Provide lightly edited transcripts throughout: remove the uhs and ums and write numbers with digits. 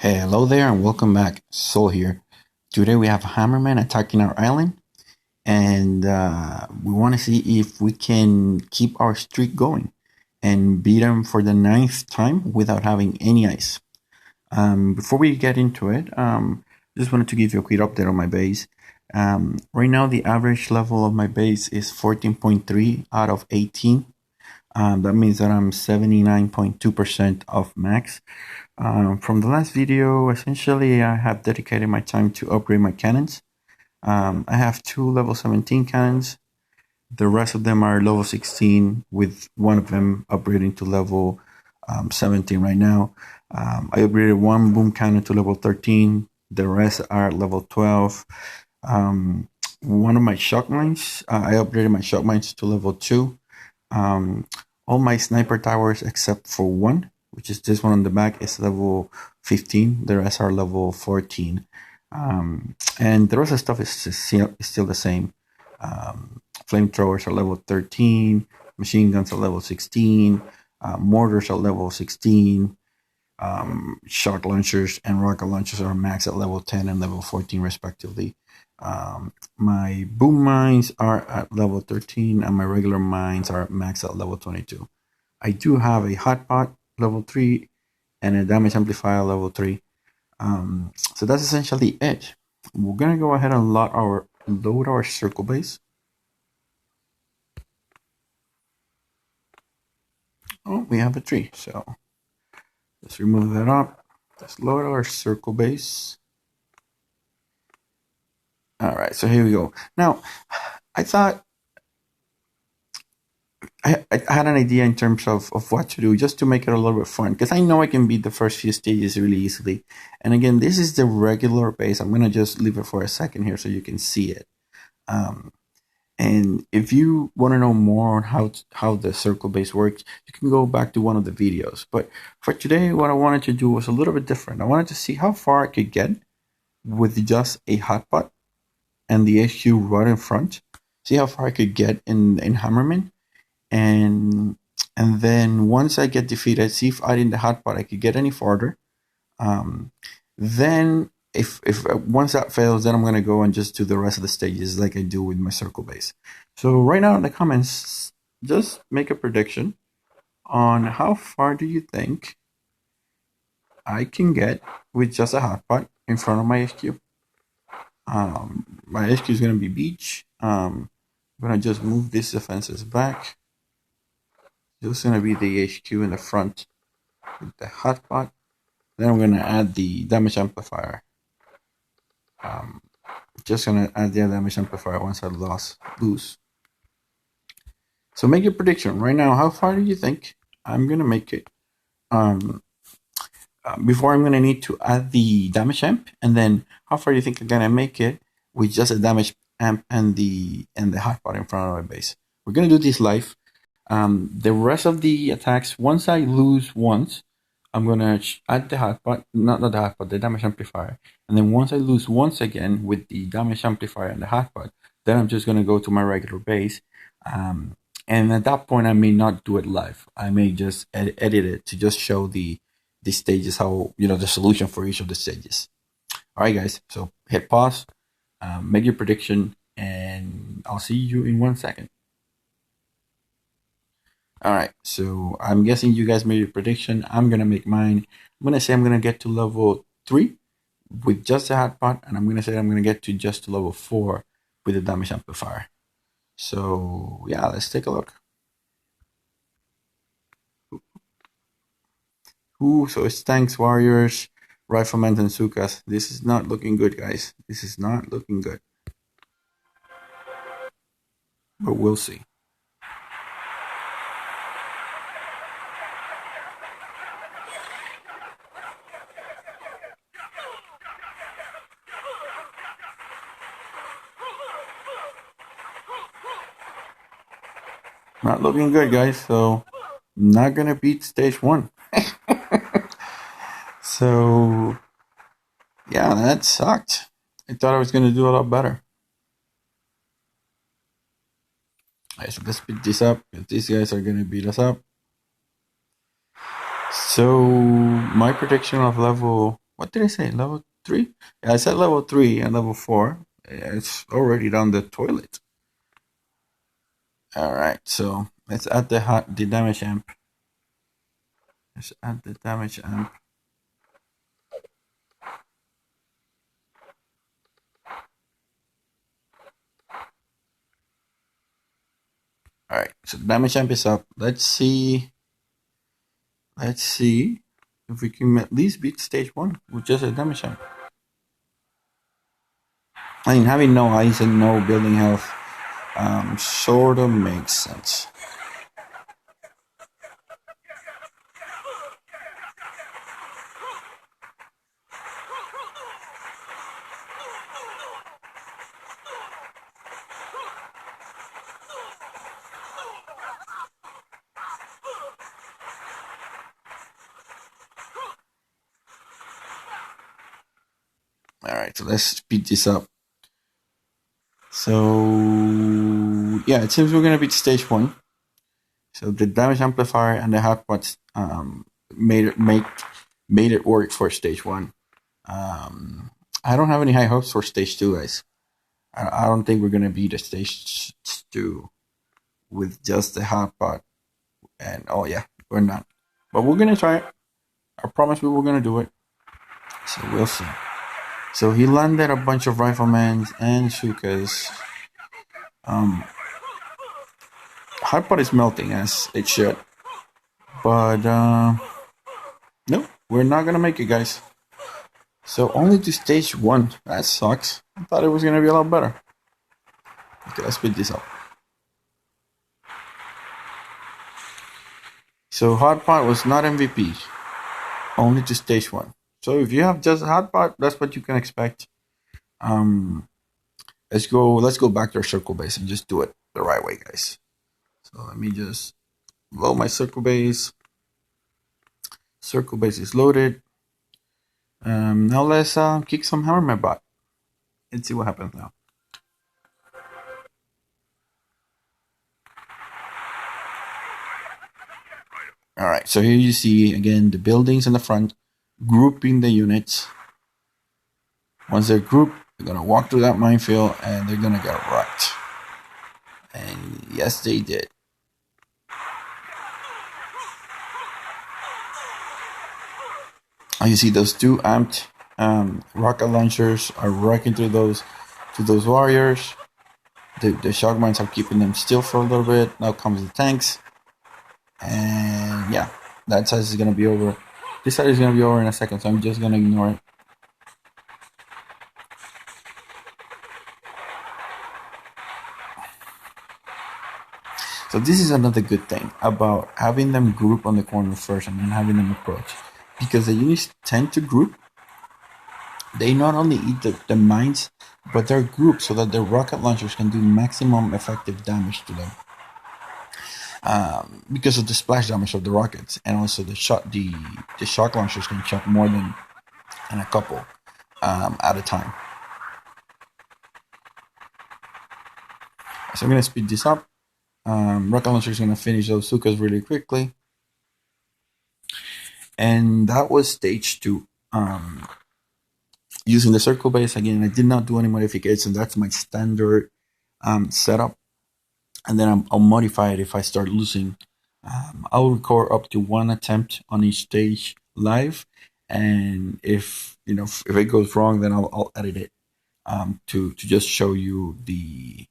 Hello there and welcome back. Soul here. Today we have Hammerman attacking our island, and we want to see if we can keep our streak going and beat him for the 9th time without having any ice. Before we get into it, just wanted to give you a quick update on my base. Right now, the average level of my base is 14.3 out of 18. That means that I'm 79.2% of max. From the last video, essentially, I have dedicated my time to upgrade my cannons. I have 2 level 17 cannons. The rest of them are level 16, with one of them upgrading to level 17 right now. I upgraded 1 boom cannon to level 13. The rest are level 12. One of my shock mines, I upgraded my shock mines to level 2. All my sniper towers except for one, which is this one on the back, is level 15. The rest are level 14. And the rest of the stuff is still the same. Flamethrowers are level 13. Machine guns are level 16. Mortars are level 16. Shot launchers and rocket launchers are max at level 10 and level 14 respectively. My boom mines are at level 13 and my regular mines are max at level 22. I do have a hotpot level 3 and a damage amplifier level 3. So that's essentially it. We're gonna go ahead and load our circle base. Oh, we have a tree, so let's remove that up. Let's load our circle base. All right, so here we go. Now, I thought I had an idea in terms of what to do just to make it a little bit fun, because I know I can beat the first few stages really easily. And again, this is the regular base. I'm going to just leave it for a second here so you can see it. And if you want to know more on how the circle base works, you can go back to one of the videos. But for today, what I wanted to do was a little bit different. I wanted to see how far I could get with just a hotpot and the HQ right in front. See how far I could get in Hammerman. And then once I get defeated, see if adding the hotpot I could get any farther. Then if once that fails, then I'm gonna go and just do the rest of the stages like I do with my circle base. So right now in the comments, just make a prediction on how far do you think I can get with just a hotpot in front of my HQ. My HQ is gonna be beach. I'm gonna just move these defenses back. This is going to be the HQ in the front with the hotpot. Then I'm going to add the damage amplifier. Just going to add the damage amplifier once I lose. So make your prediction right now. How far do you think I'm going to make it? Before I'm going to need to add the damage amp, and then how far do you think I'm going to make it with just a damage amp and the hotpot in front of my base? We're going to do this live. The rest of the attacks, once I lose once, I'm gonna add the hotpot, not the hotpot, the damage amplifier. And then once I lose once again with the damage amplifier and the hotpot, then I'm just gonna go to my regular base. And at that point, I may not do it live. I may just edit it to just show the stages, how, the solution for each of the stages. All right, guys. So hit pause, make your prediction, and I'll see you in 1 second. All right, so I'm guessing you guys made your prediction. I'm going to make mine. I'm going to say I'm going to get to level 3 with just a hotpot, and I'm going to say I'm going to get to just level 4 with the damage amplifier. So, yeah, let's take a look. So it's tanks, warriors, riflemen, and sukas. This is not looking good, guys. This is not looking good. But we'll see. Not looking good, guys. So, not gonna beat stage 1. So, yeah, that sucked. I thought I was gonna do a lot better. Alright, so let's speed this up. These guys are gonna beat us up. So, my prediction of level What did I say? Level 3? Yeah, I said level 3 and level 4. It's already down the toilet. Alright, so let's add the damage amp. Let's add the damage amp. Alright, so damage amp is up. Let's see if we can at least beat stage 1 with just a damage amp. I mean, having no ice and no building health sort of makes sense. Alright, so let's speed this up. So, yeah, it seems we're going to beat stage 1. So the damage amplifier and the hotpots made it work for stage 1. I don't have any high hopes for stage 2, guys. I don't think we're going to beat a stage 2 with just the hotpot. And, oh yeah, we're not. But we're going to try it. I promise we were going to do it. So we'll see. So he landed a bunch of riflemen and Sukas. Hotpot is melting as it should. But, nope, we're not gonna make it, guys. So only to stage 1. That sucks. I thought it was gonna be a lot better. Okay, let's speed this up. So Hotpot was not MVP. Only to stage 1. So if you have just Hotpot, that's what you can expect. Let's go back to our circle base and just do it the right way, guys. So let me just load my circle base. Circle base is loaded. Now let's kick some Hammerman bot. Let's see what happens now. Alright, so here you see again the buildings in the front, grouping the units. Once they're grouped, they're gonna walk through that minefield and they're gonna get wrecked. And yes, they did. You see those 2 amped rocket launchers are wrecking through those warriors. The shock mines are keeping them still for a little bit. Now comes the tanks. And yeah, that side is gonna be over. This side is gonna be over in a second, so I'm just gonna ignore it. So this is another good thing about having them group on the corner first and then having them approach. Because the units tend to group. They not only eat the mines, but they're grouped so that the rocket launchers can do maximum effective damage to them. Because of the splash damage of the rockets, and also the shock launchers can shock more than a couple at a time. So I'm gonna speed this up. Rocket launcher is gonna finish those Sukas really quickly, and that was stage 2. Using the circle base again, I did not do any modifications. That's my standard setup. And then I'll modify it if I start losing. I'll record up to 1 attempt on each stage live, and if it goes wrong, then I'll edit it to just show you the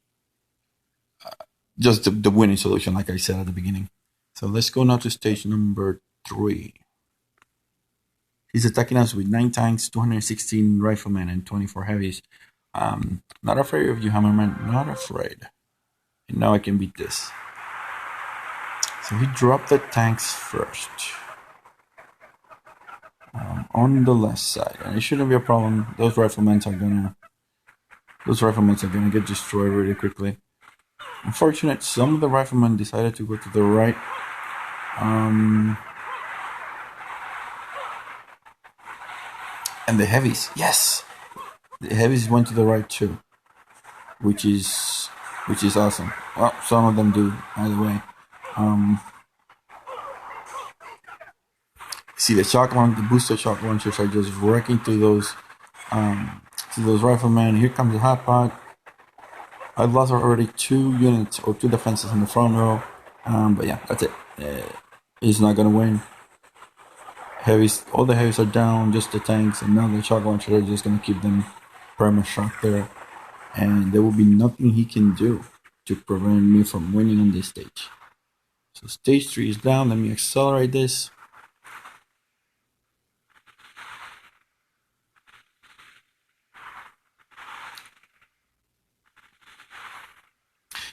winning solution, like I said at the beginning. So let's go now to stage number 3. He's attacking us with 9 tanks, 216 riflemen, and 24 heavies. Not afraid of you, Hammerman. Not afraid. And now I can beat this. So he dropped the tanks first. On the left side. And it shouldn't be a problem. Those riflemen are gonna get destroyed really quickly. Unfortunate, some of the riflemen decided to go to the right. And the heavies, yes! The heavies went to the right too. Which is awesome. Well, some of them do, by the way. See the booster shock launchers are just wrecking through those riflemen. Here comes the hot pot. I've lost already 2 units or 2 defenses in the front row. But yeah, that's it. He's not gonna win. Heavies, all the heavies are down, just the tanks, and now the shock launcher are just gonna keep them perma shock there, and there will be nothing he can do to prevent me from winning on this stage. So stage 3 is down. Let me accelerate this.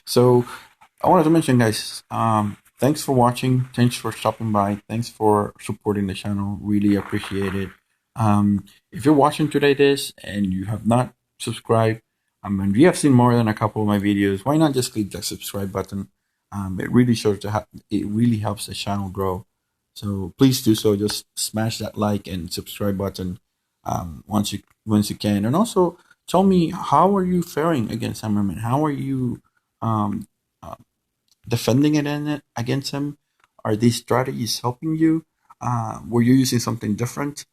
So I wanted to mention, guys, thanks for watching. Thanks for stopping by. Thanks for supporting the channel. Really appreciate it. If you're watching today this and you have not subscribed, and you have seen more than a couple of my videos, why not just click that subscribe button? It really shows it really helps the channel grow. So please do so. Just smash that like and subscribe button once you can. And also tell me, how are you faring against Hammerman? How are you um, uh, defending it against him? Are these strategies helping you? Were you using something different?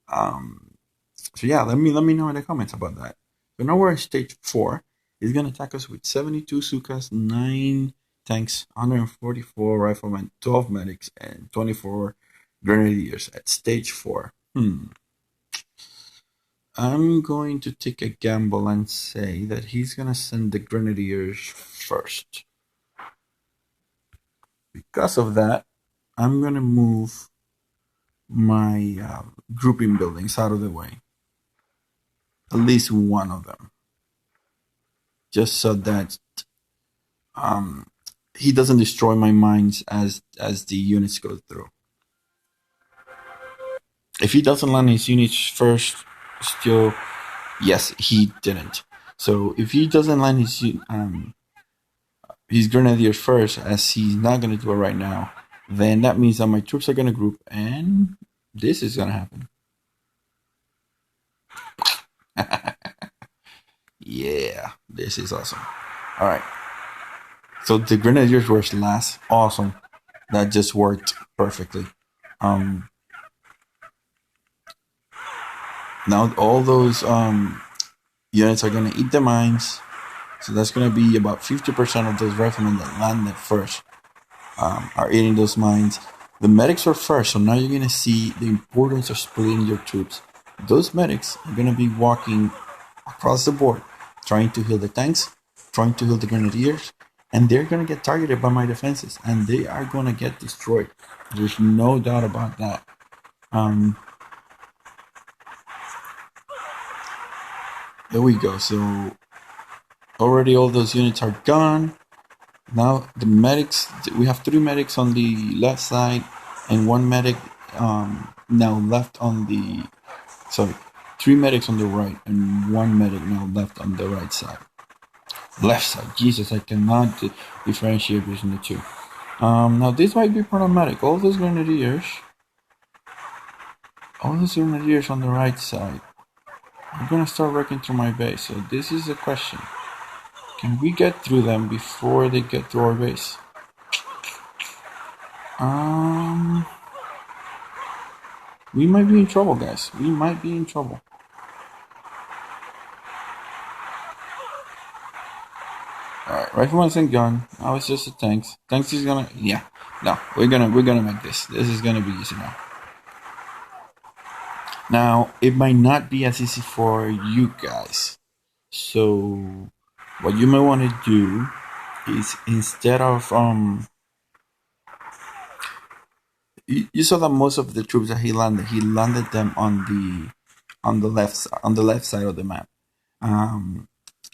So yeah, let me know in the comments about that. So now we're at stage 4. He's gonna attack us with 72 Sukas, 9 tanks, 144 riflemen, 12 medics, and 24 Grenadiers at stage 4. I'm going to take a gamble and say that he's gonna send the Grenadiers first. Because of that, I'm gonna move my grouping buildings out of the way. At least one of them. Just so that he doesn't destroy my mines as the units go through. If he doesn't land his units first, still, yes, he didn't. So if he doesn't land his Grenadiers first, as he's not gonna do it right now, then that means that my troops are gonna group, and this is gonna happen. Yeah, this is awesome. All right. So the Grenadiers were last. Awesome. That just worked perfectly. Now all those units are gonna eat the mines. So that's gonna be about 50% of those riflemen that landed first are eating those mines. The medics are first, so now you're gonna see the importance of splitting your troops. Those medics are gonna be walking across the board, trying to heal the tanks, trying to heal the Grenadiers, and they're gonna get targeted by my defenses, and they are gonna get destroyed. There's no doubt about that. There we go. So already all those units are gone. Now the medics, we have 3 medics on the left side and 1 medic now left on the, 3 medics on the right and 1 medic now left on the right side. Left side, Jesus, I cannot differentiate between the two. Now this might be problematic. All those Grenadiers on the right side are gonna start wrecking through my base. So this is a question. Can we get through them before they get to our base? We might be in trouble, guys. We might be in trouble. Alright, rifleman's and gun. Now it's just the tanks. Tanks is gonna, yeah. No, we're gonna make this. This is gonna be easy now. Now, it might not be as easy for you guys. So, what you might want to do is, instead of you saw that most of the troops that he landed them on the left side of the map.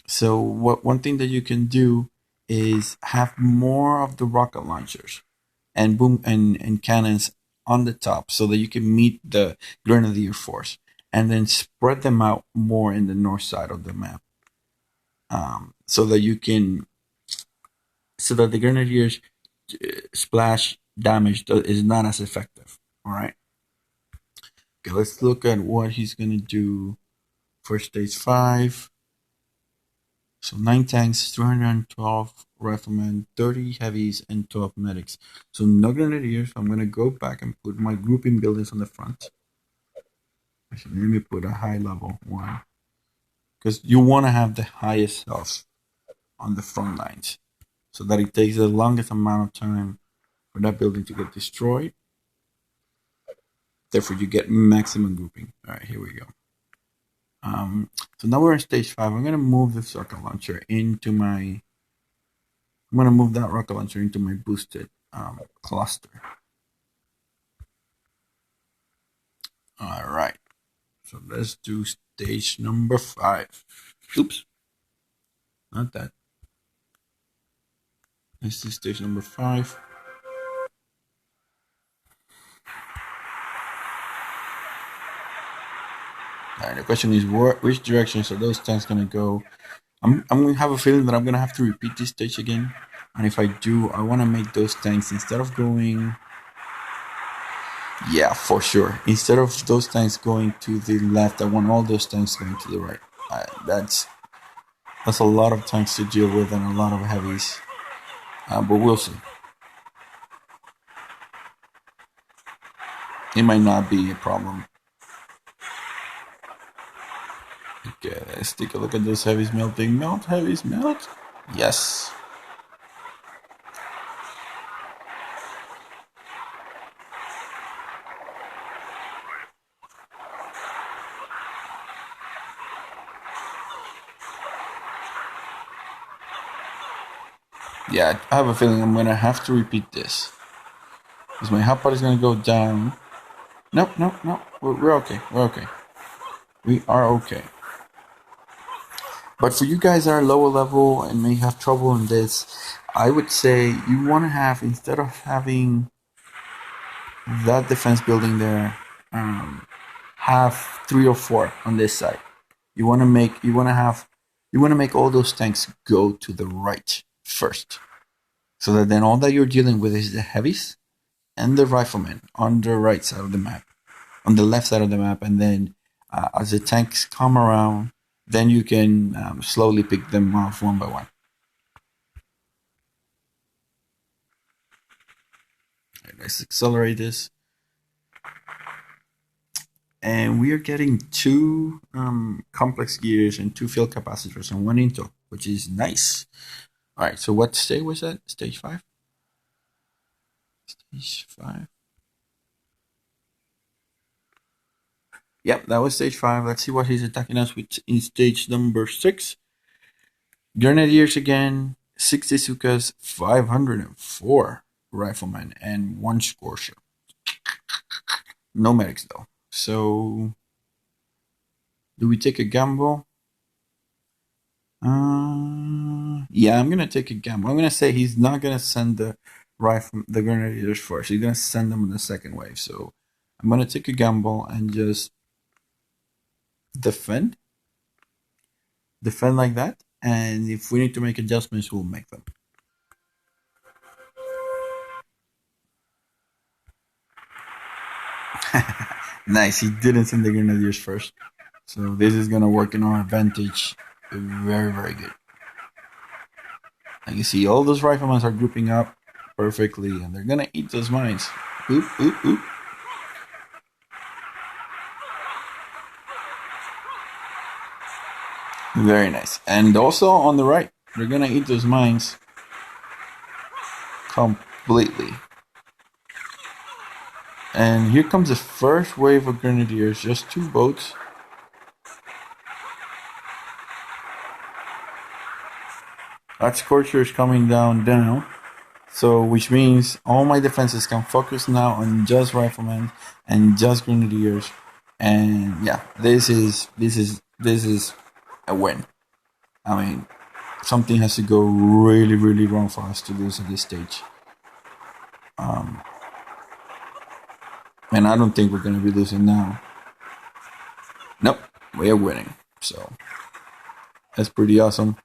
So one thing that you can do is have more of the rocket launchers and boom and cannons on the top, so that you can meet the Grenadier force, and then spread them out more in the north side of the map, so that the Grenadiers splash damage is not as effective. All right. Okay, let's look at what he's gonna do for stage 5. So 9 tanks, 312 riflemen, 30 heavies, and 12 medics. So no grenadiers. I'm gonna go back and put my grouping buildings on the front. Actually, let me put a high level one because you want to have the highest health on the front lines so that it takes the longest amount of time for that building to get destroyed. Therefore, you get maximum grouping. All right, here we go. So now we're in stage 5. I'm gonna move this rocket launcher into my. I'm gonna move that rocket launcher into my boosted cluster. All right. So let's do stage number 5. Oops, not that. Let's do stage number 5. All right. The question is, which directions are those tanks gonna go? I'm gonna have a feeling that I'm gonna have to repeat this stage again, and if I do, I want to make those tanks instead of going. Yeah, for sure. Instead of those tanks going to the left, I want all those tanks going to the right. That's a lot of tanks to deal with and a lot of heavies, but we'll see. It might not be a problem. Okay, let's take a look at those heavies melting. Melt, heavies, melt. Yes. Yeah, I have a feeling I'm gonna have to repeat this. Because my hotbar is gonna go down. Nope. We're okay. We're okay. We are okay. But for you guys that are lower level and may have trouble in this, I would say you want to have, instead of having that defense building there, have 3 or 4 on this side. You want to make all those tanks go to the right first, so that then all that you're dealing with is the heavies and the riflemen on the right side of the map, on the left side of the map, and then as the tanks come around, then you can slowly pick them off one by one. Right, let's accelerate this. And we are getting 2 complex gears and 2 field capacitors and 1 intel, which is nice. All right, so what stage was that? Stage 5? Stage 5. Yep, that was stage 5. Let's see what he's attacking us with in stage number 6. Grenadiers again, 60 Sukas, 504 riflemen, and 1 Scorcher. No medics though. So, do we take a gamble? Yeah, I'm gonna take a gamble. I'm gonna say he's not gonna send the Grenadiers first. He's gonna send them in the second wave. So, I'm gonna take a gamble and just defend like that. And if we need to make adjustments, we'll make them. Nice. He didn't send the Grenadiers first. So this is going to work in our advantage. Very, very good. And you see all those riflemen are grouping up perfectly. And they're going to eat those mines. Oop, oop, oop. Very nice. And also on the right, they're going to eat those mines completely. And here comes the first wave of Grenadiers. Just 2 boats. That Scorcher is coming down. So, which means all my defenses can focus now on just riflemen and just Grenadiers. And yeah, this is a win. I mean, something has to go really, really wrong for us to lose at this stage. And I don't think we're going to be losing now. Nope, we are winning. So, that's pretty awesome.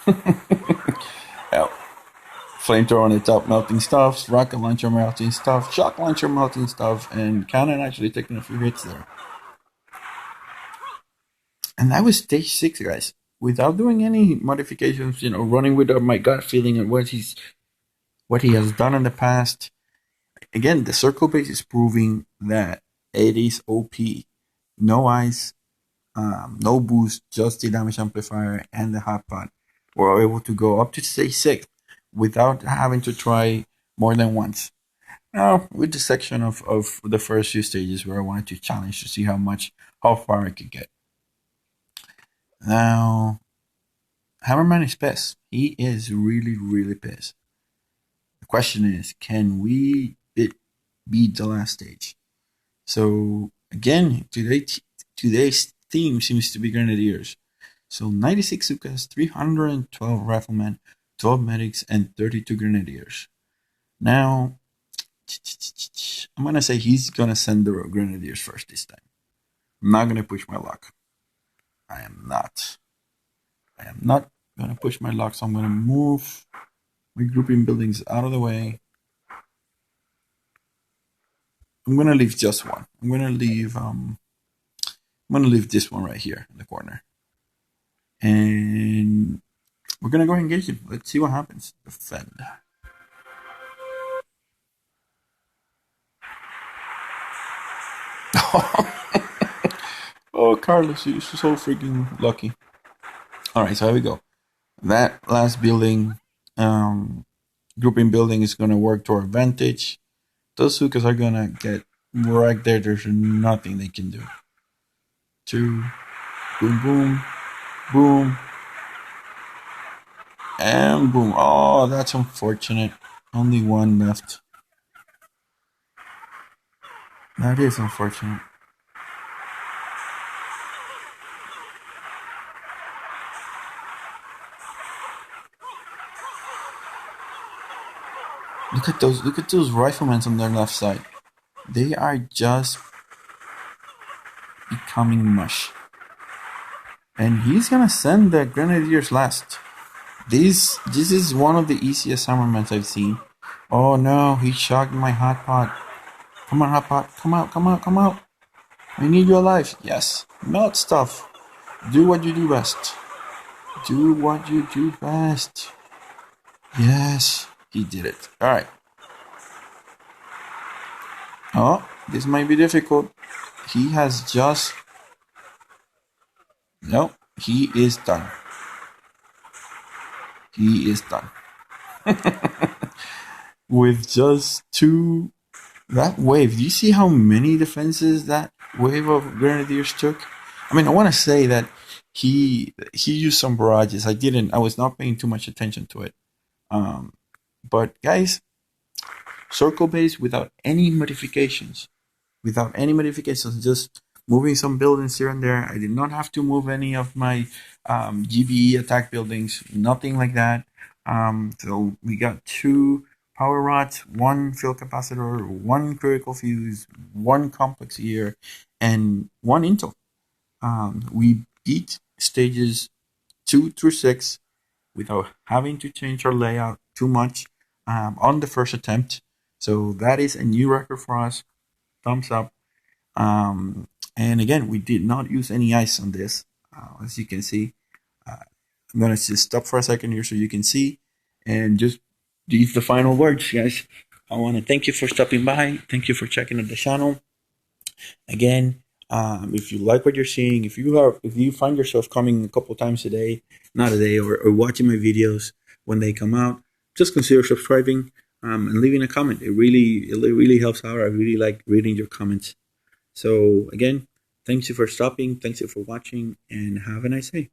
Yep. Flamethrower on the top melting stuff, rocket launcher melting stuff, shock launcher melting stuff, and cannon actually taking a few hits there. And that was stage 6, guys. Without doing any modifications, running with my gut feeling and what he has done in the past. Again, the circle base is proving that it is OP. No ice, no boost, just the damage amplifier and the hot pot. We're able to go up to stage 6 without having to try more than once. Now, with the section of the first few stages where I wanted to challenge to see how far I could get. Now, Hammerman is pissed. He is really, really pissed. The question is, can we beat the last stage? So, again, today's theme seems to be Grenadiers. So, 96 Sukas, 312 Riflemen, 12 Medics, and 32 Grenadiers. Now, I'm going to say he's going to send the Grenadiers first this time. I'm not going to push my luck. I am not going to push my luck, so I'm going to move my grouping buildings out of the way. I'm going to leave just one. I'm going to leave this one right here in the corner. And we're going to go engage him. Let's see what happens. Defend. Oh, Carlos, you're so freaking lucky. Alright, so here we go. That last building, grouping building is going to work to our advantage. Those Sukas are going to get right there. There's nothing they can do. 2, boom, boom, boom, and boom. Oh, that's unfortunate. Only one left. That is unfortunate. Look at those riflemen on their left side. They are just becoming mush. And he's gonna send the Grenadiers last. This is one of the easiest Hammermans I've seen. Oh no, he shocked my hot pot. Come on, hot pot. Come out, come out, come out. I need you alive. Yes. Melt stuff. Do what you do best. Do what you do best. Yes. He did it. Alright. Oh, this might be difficult. He has just... No, he is done. He is done. With just 2... That wave, do you see how many defenses that wave of Grenadiers took? I mean, I want to say that he used some barrages. I was not paying too much attention to it. But guys, circle base without any modifications. Just moving some buildings here and there. I did not have to move any of my GBE attack buildings, nothing like that. So we got 2 power rods, 1 field capacitor, 1 critical fuse, 1 complex ear, and 1 intel. We beat stages 2 through 6 without having to change our layout too much on the first attempt. So that is a new record for us. Thumbs up. And again, we did not use any ice on this, as you can see. I'm going to just stop for a second here so you can see. And just these the final words, guys. I want to thank you for stopping by. Thank you for checking out the channel. Again, if you like what you're seeing, if you find yourself coming a couple times a day, or watching my videos when they come out, just consider subscribing and leaving a comment. It really helps out. I really like reading your comments. So again, thanks you for stopping. Thanks you for watching, and have a nice day.